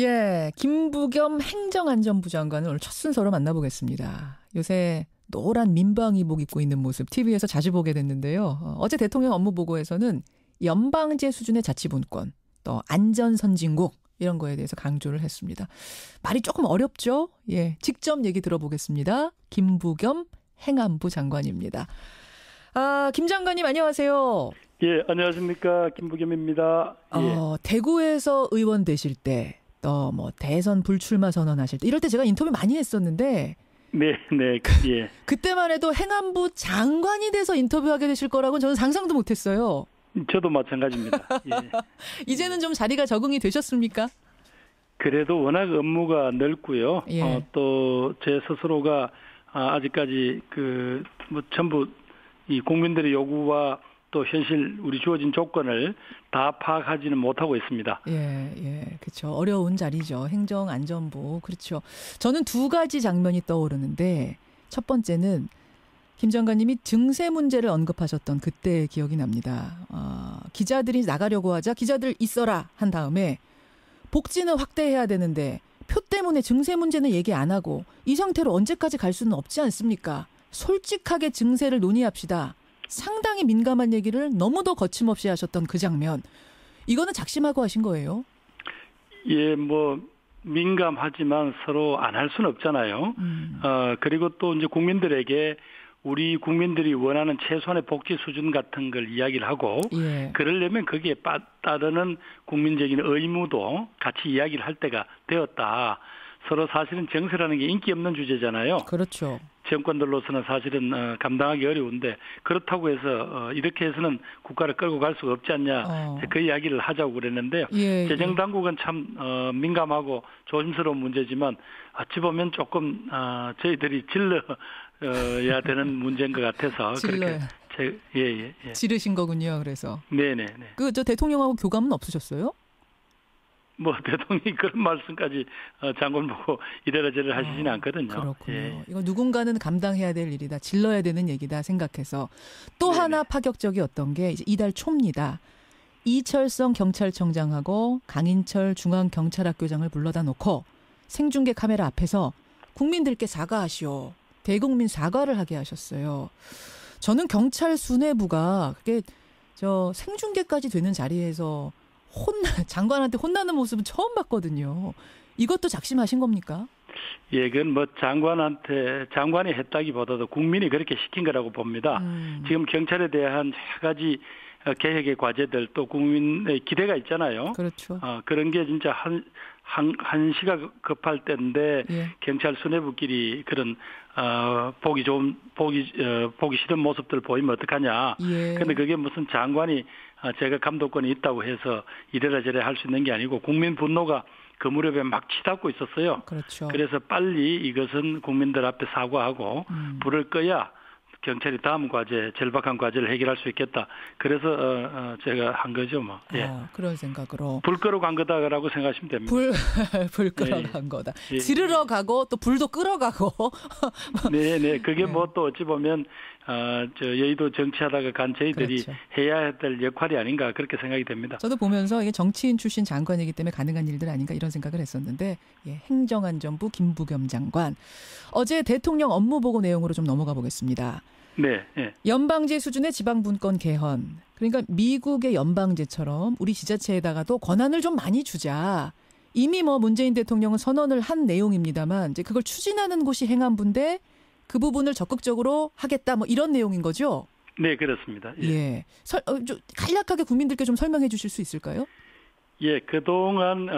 예, 김부겸 행정안전부 장관을 오늘 첫 순서로 만나보겠습니다. 요새 노란 민방위복 입고 있는 모습 TV에서 자주 보게 됐는데요. 어제 대통령 업무보고에서는 연방제 수준의 자치분권, 또 안전선진국 이런 거에 대해서 강조를 했습니다. 말이 조금 어렵죠? 예, 직접 얘기 들어보겠습니다. 김부겸 행안부 장관입니다. 김 장관님 안녕하세요. 예, 안녕하십니까. 김부겸입니다. 예. 대구에서 의원 되실 때, 또 뭐 대선 불출마 선언하실 때, 이럴 때 제가 인터뷰 많이 했었는데, 네, 예. 그때만 해도 행안부 장관이 돼서 인터뷰하게 되실 거라고는 저는 상상도 못했어요. 저도 마찬가지입니다. 예. 이제는 좀 자리가 적응이 되셨습니까? 그래도 워낙 업무가 넓고요. 예. 또 제 스스로가 아직까지 전부 이 국민들의 요구와 또 현실 우리 주어진 조건을 다 파악하지는 못하고 있습니다. 예, 그렇죠. 어려운 자리죠. 행정안전부. 그렇죠. 저는 두 가지 장면이 떠오르는데 첫 번째는 김 장관님이 증세 문제를 언급하셨던 그때의 기억이 납니다. 기자들이 나가려고 하자 기자들 있어라 한 다음에 복지는 확대해야 되는데 표 때문에 증세 문제는 얘기 안 하고 이 상태로 언제까지 갈 수는 없지 않습니까? 솔직하게 증세를 논의합시다. 상당히 민감한 얘기를 너무도 거침없이 하셨던 그 장면. 이거는 작심하고 하신 거예요? 예, 민감하지만 서로 안 할 수는 없잖아요. 그리고 또 이제 국민들에게 우리 국민들이 원하는 최소한의 복지 수준 같은 걸 이야기를 하고, 예. 그러려면 거기에 따르는 국민적인 의무도 같이 이야기를 할 때가 되었다. 서로 사실은 정세라는 게 인기 없는 주제잖아요. 그렇죠. 정권들로서는 사실은 감당하기 어려운데 그렇다고 해서 이렇게 해서는 국가를 끌고 갈 수가 없지 않냐 그 이야기를 하자고 그랬는데요. 예, 재정당국은 참 민감하고 조심스러운 문제지만 어찌 보면 조금 저희들이 질러야 되는 문제인 것 같아서 그렇게 예. 지르신 거군요. 그래서 네네. 저 대통령하고 교감은 없으셨어요? 대통령이 그런 말씀까지 장관 보고 이래라 저래라 하시지는 않거든요. 그렇군요. 예. 이거 누군가는 감당해야 될 일이다. 질러야 되는 얘기다 생각해서. 또 네네. 하나 파격적이었던 게 이제 이달 초입니다. 이철성 경찰청장하고 강인철 중앙경찰학교장을 불러다 놓고 생중계 카메라 앞에서 국민들께 사과하시오. 대국민 사과를 하게 하셨어요. 저는 경찰 수뇌부가 그게 생중계까지 되는 자리에서 장관한테 혼나는 모습은 처음 봤거든요. 이것도 작심하신 겁니까? 예, 그건 장관이 했다기보다도 국민이 그렇게 시킨 거라고 봅니다. 지금 경찰에 대한 여러 가지 개혁의 과제들 또 국민의 기대가 있잖아요. 그렇죠. 그런 게 진짜 한시가 급할 때인데 예. 경찰 수뇌부끼리 그런 보기 싫은 모습들 보이면 어떡하냐. 예. 근데 그게 무슨 장관이 제가 감독권이 있다고 해서 이래라 저래라 할 수 있는 게 아니고 국민 분노가 그 무렵에 막 치닫고 있었어요. 그렇죠. 그래서 빨리 이것은 국민들 앞에 사과하고 불을 꺼야 경찰이 다음 과제, 절박한 과제를 해결할 수 있겠다. 그래서 제가 한 거죠, 예. 그런 생각으로. 불 끄러 간 거다라고 생각하시면 됩니다. 불 끄러 간 거다. 예. 지르러 가고 또 불도 끄러 가고. 네. 그게 또 어찌 보면 여의도 정치하다가 간 저희들이 그렇죠. 해야 될 역할이 아닌가 그렇게 생각이 됩니다. 저도 보면서 이게 정치인 출신 장관이기 때문에 가능한 일들 아닌가 이런 생각을 했었는데, 예, 행정안전부 김부겸 장관. 어제 대통령 업무보고 내용으로 좀 넘어가 보겠습니다. 네. 예. 연방제 수준의 지방분권 개헌. 그러니까 미국의 연방제처럼 우리 지자체에다가도 권한을 좀 많이 주자. 이미 문재인 대통령은 선언을 한 내용입니다만 이제 그걸 추진하는 곳이 행안부인데 그 부분을 적극적으로 하겠다 이런 내용인 거죠? 네, 그렇습니다. 예. 좀 간략하게 국민들께 좀 설명해 주실 수 있을까요? 예, 그동안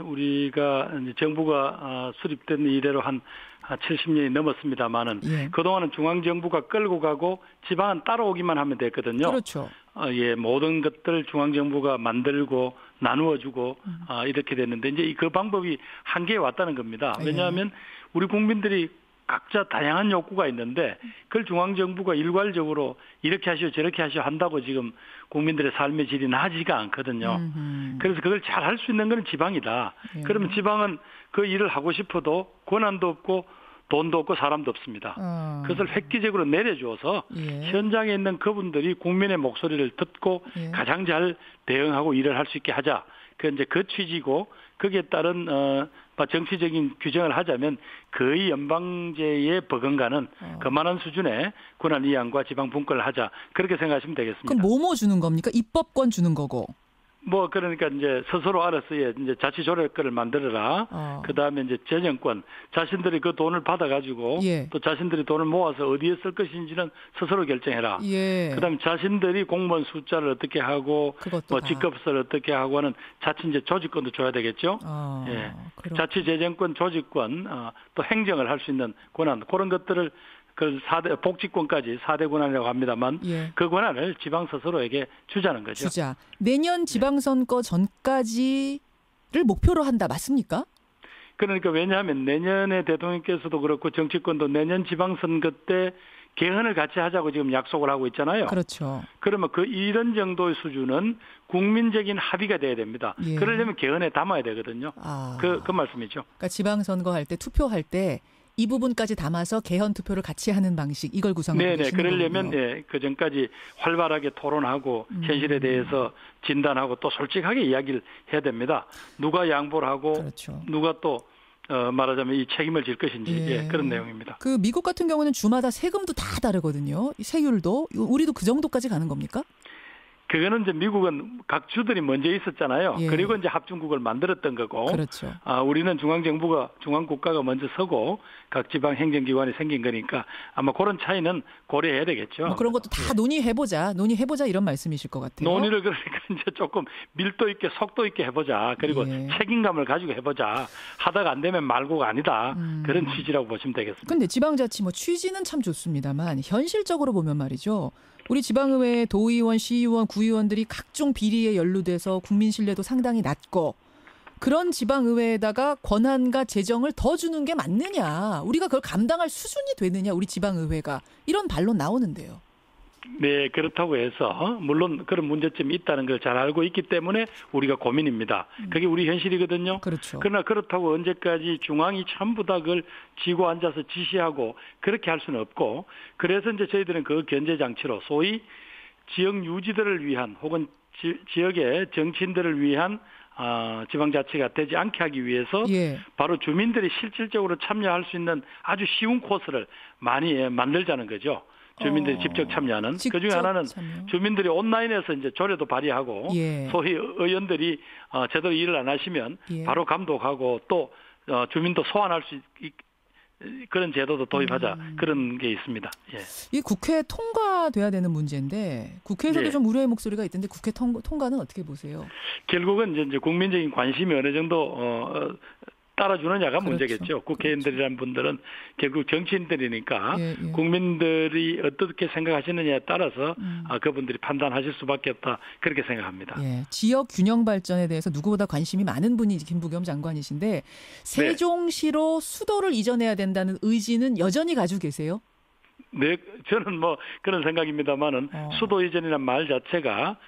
우리가 정부가 수립된 이래로 한 70년이 넘었습니다만은 예. 그동안은 중앙정부가 끌고 가고 지방은 따라오기만 하면 됐거든요. 그렇죠. 예, 모든 것들 중앙정부가 만들고 나누어주고 이렇게 됐는데 이제 그 방법이 한계에 왔다는 겁니다. 왜냐하면 우리 국민들이 각자 다양한 욕구가 있는데 그걸 중앙정부가 일괄적으로 이렇게 하시오 저렇게 하시오 한다고 지금 국민들의 삶의 질이 나아지가 않거든요. 그래서 그걸 잘 할 수 있는 건 지방이다. 예. 그러면 지방은 그 일을 하고 싶어도 권한도 없고 돈도 없고 사람도 없습니다. 그것을 획기적으로 내려줘서 예. 현장에 있는 그분들이 국민의 목소리를 듣고 예. 가장 잘 대응하고 일을 할 수 있게 하자. 그 취지고 거기에 따른 정치적인 규정을 하자면 거의 연방제에 버금가는 그만한 수준의 권한 이양과 지방 분권을 하자 그렇게 생각하시면 되겠습니다. 그럼 뭐뭐 주는 겁니까? 입법권 주는 거고. 뭐 그러니까 이제 스스로 알아서 이제 자치조례권을 만들어라. 그다음에 이제 재정권 자신들이 그 돈을 받아가지고 예. 또 자신들이 돈을 모아서 어디에 쓸 것인지는 스스로 결정해라. 예. 그다음에 자신들이 공무원 숫자를 어떻게 하고 뭐 직급을 어떻게 하고 하는 자치 이제 조직권도 줘야 되겠죠. 예. 자치 재정권, 조직권, 또 행정을 할 수 있는 권한 그런 것들을 그 4대 복지권까지 4대 권한이라고 합니다만 예. 그 권한을 지방 스스로에게 주자는 거죠. 주자. 내년 지방선거 전까지를 목표로 한다. 맞습니까? 그러니까 왜냐하면 내년에 대통령께서도 그렇고 정치권도 내년 지방선거 때 개헌을 같이 하자고 지금 약속을 하고 있잖아요. 그렇죠. 그러면 이런 정도의 수준은 국민적인 합의가 돼야 됩니다. 예. 그러려면 개헌에 담아야 되거든요. 그 말씀이죠. 그러니까 지방선거 할 때 투표할 때 이 부분까지 담아서 개헌 투표를 같이 하는 방식 이걸 구성하고 계시는 거군요. 그러려면 그 전까지 활발하게 토론하고 현실에 대해서 진단하고 또 솔직하게 이야기를 해야 됩니다. 누가 양보를 하고 그렇죠. 누가 또 말하자면 이 책임을 질 것인지 그런 내용입니다. 그 미국 같은 경우는 주마다 세금도 다 다르거든요. 세율도 우리도 그 정도까지 가는 겁니까? 그거는 이제 미국은 각 주들이 먼저 있었잖아요. 예. 그리고 이제 합중국을 만들었던 거고. 그렇죠. 우리는 중앙국가가 먼저 서고 각 지방 행정기관이 생긴 거니까 아마 그런 차이는 고려해야 되겠죠. 뭐 그런 것도 다 논의해보자 이런 말씀이실 것 같아요. 논의를 그러니까 이제 조금 밀도 있게 속도 있게 해보자. 그리고 책임감을 가지고 해보자. 하다가 안 되면 말고가 아니다. 그런 취지라고 보시면 되겠습니다. 근데 지방자치 뭐 취지는 참 좋습니다만 현실적으로 보면 말이죠. 우리 지방의회 도의원, 시의원, 구의원들이 각종 비리에 연루돼서 국민 신뢰도 상당히 낮고 그런 지방의회에다가 권한과 재정을 더 주는 게 맞느냐. 우리가 그걸 감당할 수준이 되느냐. 우리 지방의회가. 이런 반론 나오는데요. 네, 그렇다고 해서 물론 그런 문제점이 있다는 걸 잘 알고 있기 때문에 우리가 고민입니다. 그게 우리 현실이거든요. 그렇죠. 그러나 그렇다고 언제까지 중앙이 전부 다 그걸 쥐고 앉아서 지시하고 그렇게 할 수는 없고 그래서 이제 저희들은 그 견제 장치로 소위 지역 유지들을 위한 혹은 지역의 정치인들을 위한 지방자치가 되지 않게 하기 위해서 바로 주민들이 실질적으로 참여할 수 있는 아주 쉬운 코스를 많이 만들자는 거죠. 주민들이 직접 참여하는. 그중에 하나는 주민들이 온라인에서 이제 조례도 발의하고 소위 의원들이 제대로 일을 안 하시면 바로 감독하고 또 주민도 소환할 수 그런 제도도 도입하자 그런 게 있습니다. 이 국회 통과돼야 되는 문제인데 국회에서도 좀 우려의 목소리가 있던데 국회 통과는 어떻게 보세요? 결국은 이제 국민적인 관심이 어느 정도 따라주느냐가 문제겠죠. 국회의원들이라는 분들은 결국 정치인들이니까 국민들이 어떻게 생각하시느냐에 따라서 그분들이 판단하실 수밖에 없다. 그렇게 생각합니다. 지역 균형 발전에 대해서 누구보다 관심이 많은 분이 김부겸 장관이신데 세종시로 수도를 이전해야 된다는 의지는 여전히 가지고 계세요? 네, 저는 뭐 그런 생각입니다만은 수도 이전이라는 말 자체가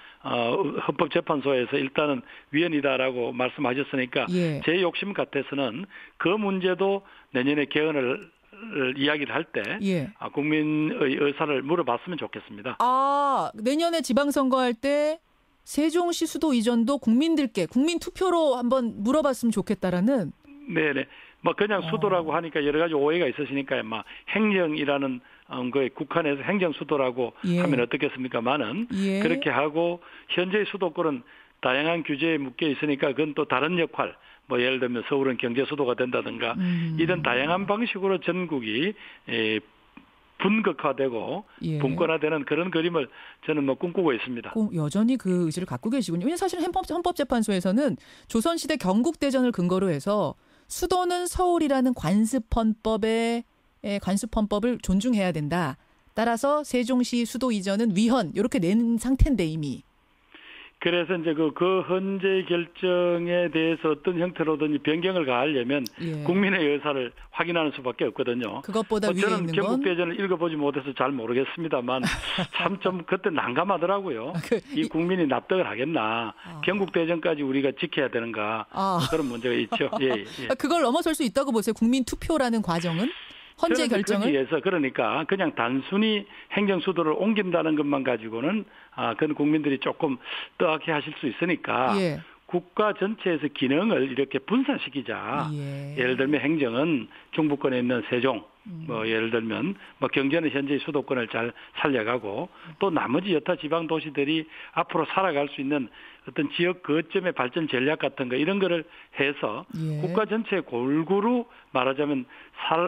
헌법재판소에서 일단은 위헌이다라고 말씀하셨으니까 제 욕심 같아서는 그 문제도 내년에 개헌을 이야기를 할 때 국민의 의사를 물어봤으면 좋겠습니다. 내년에 지방선거할 때 세종시 수도 이전도 국민들께 국민 투표로 한번 물어봤으면 좋겠다라는. 네네. 뭐 그냥 수도라고 하니까 여러 가지 오해가 있으시니까 막 행정이라는 거에 국한해서 행정 수도라고 하면 어떻겠습니까만은 그렇게 하고 현재의 수도권은 다양한 규제에 묶여 있으니까 그건 또 다른 역할 뭐 예를 들면 서울은 경제 수도가 된다든가 이런 다양한 방식으로 전국이 분극화되고 분권화되는 그런 그림을 저는 뭐 꿈꾸고 있습니다. 여전히 그 의지를 갖고 계시군요. 왜냐하면 사실 헌법재판소에서는 조선시대 경국대전을 근거로 해서 수도는 서울이라는 관습헌법을 존중해야 된다. 따라서 세종시 수도 이전은 위헌 이렇게 낸 상태인데 이미. 그래서 이제 그 헌재 결정에 대해서 어떤 형태로든지 변경을 가하려면 국민의 의사를 확인하는 수밖에 없거든요. 그것보다 위에 저는 있는 건 경국대전을 읽어보지 못해서 잘 모르겠습니다만 참 좀 그때 난감하더라고요. 이 국민이 납득을 하겠나. 경국대전까지 우리가 지켜야 되는가. 그런 문제가 있죠. 그걸 넘어설 수 있다고 보세요. 국민 투표라는 과정은? 헌재 결정을? 거기에서 그러니까 그냥 단순히 행정수도를 옮긴다는 것만 가지고는 그건 국민들이 조금 떠악해 하실 수 있으니까 국가 전체에서 기능을 이렇게 분산시키자. 예를 들면 행정은 중부권에 있는 세종, 뭐 예를 들면 뭐 경제는 현재의 수도권을 잘 살려가고 또 나머지 여타 지방 도시들이 앞으로 살아갈 수 있는 어떤 지역 거점의 발전 전략 같은 거 이런 거를 해서 국가 전체에 골고루 말하자면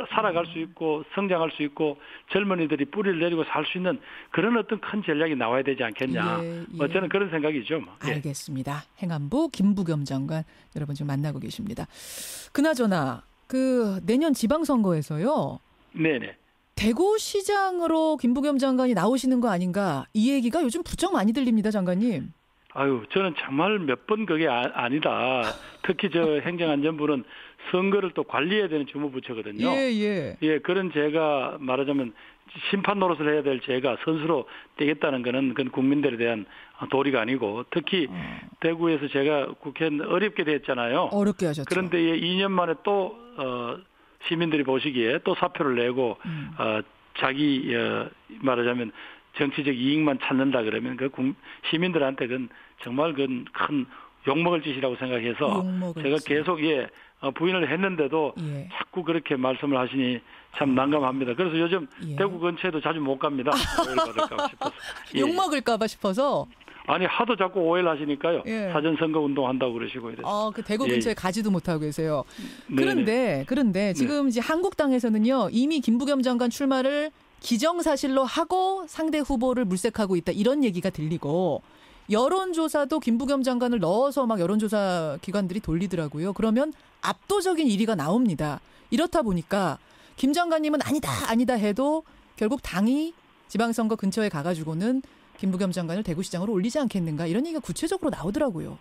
살아갈 수 있고 성장할 수 있고 젊은이들이 뿌리를 내리고 살 수 있는 그런 어떤 큰 전략이 나와야 되지 않겠냐. 뭐 저는 그런 생각이죠. 뭐. 알겠습니다. 행안부 김부겸 장관 여러분 지금 만나고 계십니다. 그나저나 그 내년 지방선거에서요. 네네. 대구시장으로 김부겸 장관이 나오시는 거 아닌가 이 얘기가 요즘 부쩍 많이 들립니다, 장관님. 아유, 저는 정말 몇 번 그게 아니다. 특히 저 행정안전부는 선거를 또 관리해야 되는 주무부처거든요. 예, 그런 제가 말하자면 심판 노릇을 해야 될 제가 선수로 되겠다는 거는 그건 국민들에 대한 도리가 아니고 특히 대구에서 제가 국회의원 어렵게 됐잖아요. 어렵게 하셨죠. 그런데 2년 만에 또 시민들이 보시기에 또 사표를 내고 자기 말하자면 정치적 이익만 찾는다 그러면 그 시민들한테 그건 정말 큰 욕먹을 짓이라고 생각해서 제가 계속 부인을 했는데도 자꾸 그렇게 말씀을 하시니 참 난감합니다. 그래서 요즘 대구 근처에도 자주 못 갑니다. 오해를 받을까 싶어서. 욕먹을까 봐 싶어서. 아니 하도 자꾸 오해를 하시니까요. 사전 선거 운동 한다고 그러시고 이래서. 그 대구 근처에 가지도 못하고 계세요. 그런데 지금 이제 한국당에서는요. 이미 김부겸 장관 출마를 기정사실로 하고 상대 후보를 물색하고 있다. 이런 얘기가 들리고 여론조사도 김부겸 장관을 넣어서 막 여론조사 기관들이 돌리더라고요. 그러면 압도적인 1위가 나옵니다. 이렇다 보니까 김 장관님은 아니다 해도 결국 당이 지방선거 근처에 가가지고는 김부겸 장관을 대구시장으로 올리지 않겠는가 이런 얘기가 구체적으로 나오더라고요.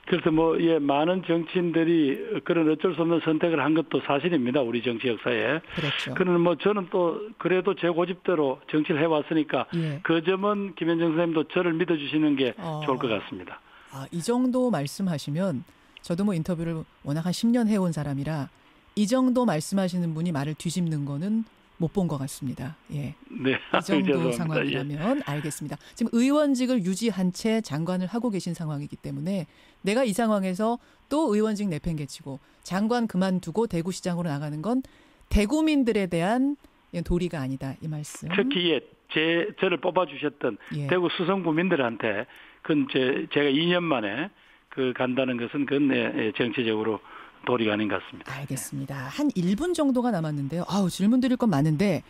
그래서 많은 정치인들이 그런 어쩔 수 없는 선택을 한 것도 사실입니다. 우리 정치 역사에. 그렇죠. 그러나 저는 또 그래도 제 고집대로 정치를 해왔으니까 그 점은 김현정 선생님도 저를 믿어주시는 게 좋을 것 같습니다. 이 정도 말씀하시면 저도 인터뷰를 워낙 한 10년 해온 사람이라 이 정도 말씀하시는 분이 말을 뒤집는 거는 못 본 것 같습니다. 네. 이 정도 상황이라면 알겠습니다. 지금 의원직을 유지한 채 장관을 하고 계신 상황이기 때문에 내가 이 상황에서 또 의원직 내팽개치고 장관 그만두고 대구시장으로 나가는 건 대구민들에 대한 도리가 아니다. 이 말씀. 특히 저를 뽑아주셨던 대구 수성구민들한테 그건 제가 2년 만에 간다는 것은 그건 정치적으로 도리가 아닌 것 같습니다. 알겠습니다. 한 1분 정도가 남았는데요. 질문 드릴 건 많은데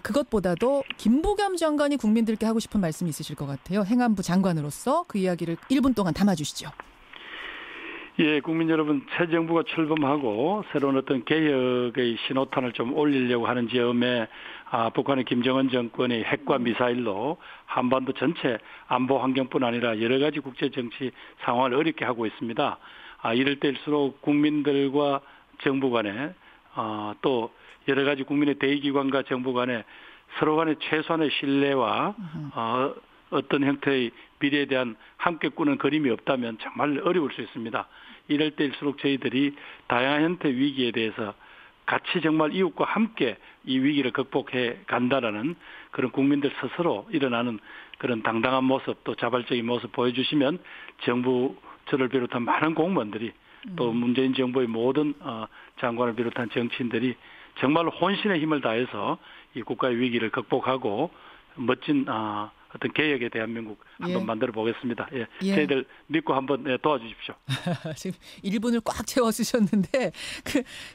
그것보다도 김부겸 장관이 국민들께 하고 싶은 말씀이 있으실 것 같아요. 행안부 장관으로서 그 이야기를 1분 동안 담아주시죠. 예, 국민 여러분, 새 정부가 출범하고 새로운 어떤 개혁의 신호탄을 좀 올리려고 하는 점에 북한의 김정은 정권의 핵과 미사일로 한반도 전체 안보 환경뿐 아니라 여러 가지 국제 정치 상황을 어렵게 하고 있습니다. 이럴 때일수록 국민들과 정부 간에 또 여러 가지 국민의 대의기관과 정부 간에 서로 간의 최소한의 신뢰와 어떤 형태의 미래에 대한 함께 꾸는 그림이 없다면 정말 어려울 수 있습니다. 이럴 때일수록 저희들이 다양한 형태 위기에 대해서 같이 정말 이웃과 함께 이 위기를 극복해 간다라는 그런 국민들 스스로 일어나는 그런 당당한 모습 또 자발적인 모습 보여주시면 정부 저를 비롯한 많은 공무원들이 또 문재인 정부의 모든 장관을 비롯한 정치인들이 정말 혼신의 힘을 다해서 이 국가의 위기를 극복하고 멋진 어떤 개혁의 대한민국 한번 만들어 보겠습니다. 저희들 믿고 한번 도와주십시오. 지금 1분을 꽉 채워 쓰셨는데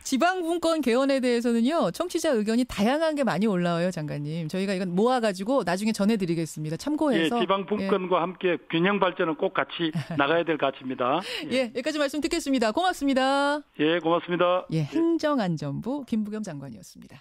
지방분권 개헌에 대해서는요. 청취자 의견이 다양한 게 많이 올라와요, 장관님. 저희가 이건 모아가지고 나중에 전해드리겠습니다. 참고해서. 지방분권과 함께 균형 발전은 꼭 같이 나가야 될 가치입니다. 여기까지 말씀 듣겠습니다. 고맙습니다. 고맙습니다. 행정안전부 김부겸 장관이었습니다.